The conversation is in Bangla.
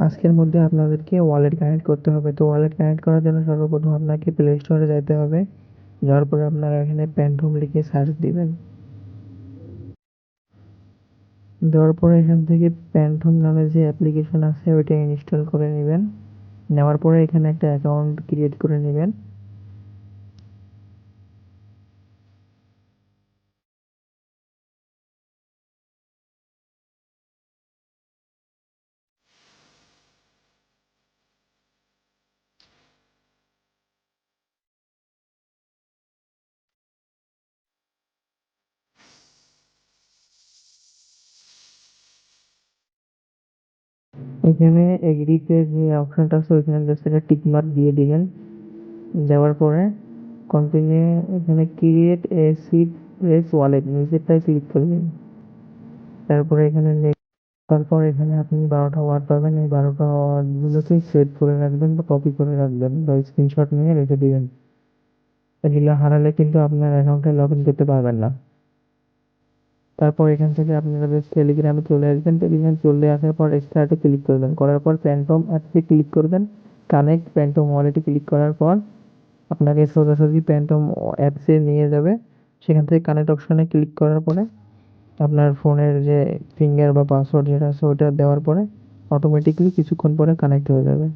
আজকের মধ্যে আপনাদেরকে ওয়ালেট কানেক্ট করতে হবে। তো ওয়ালেট কানেক্ট করার জন্য সর্বপ্রথম আপনাকে প্লে স্টোরে যাইতে হবে। যাওয়ার পরে আপনারা এখানে প্যান্টহোম লিখে সার্চ দিবেন। দেওয়ার পরে এখান থেকে প্যান্টহোম নামে যে অ্যাপ্লিকেশন আছে ওইটা ইনস্টল করে নেবেন। নেওয়ার পরে এখানে একটা অ্যাকাউন্ট ক্রিয়েট করে নেবেন। এখানে এগ্রিতে যে অপশনটা আছে ওইখানে জাস্ট একটা টিক মার্ক দিয়ে দিবেন। দেওয়ার পরে কন্টিনিউ এখানে ক্রিয়েট এ সিপ্রেস ওয়ালেট নিচেরটায় ক্লিক করবেন। তারপরে এখানে তারপর এখানে আপনি 12টা ওয়ার্ড পাবেন। এই 12টা ওয়ার্ডগুলোকে সেভ করে রাখবেন বা কপি করে রাখবেন বা স্ক্রিনশট নিয়ে রেখে দিবেন। এগুলো হারালে কিন্তু আপনার অ্যাকাউন্টে লগ ইন করতে পারবেন না। তারপর এখান থেকে আপনারা জাস্ট টেলিগ্রামে চলে আসবেন। টেলিগ্রামে চলে আসার পর স্টার্টে ক্লিক করবেন। করার পর প্যান্টহোম অ্যাপসে ক্লিক করবেন। কানেক্ট প্যান্টহোম ওয়ালেটে ক্লিক করার পর আপনাকে সোজাসুজি প্যান্টহোম অ্যাপসে নিয়ে যাবে। সেখান থেকে কানেক্ট অপশনে ক্লিক করার পরে আপনার ফোনের যে ফিঙ্গার বা পাসওয়ার্ড যেটা আছে ওটা দেওয়ার পরে অটোমেটিক্যালি কিছুক্ষণ পরে কানেক্ট হয়ে যাবে।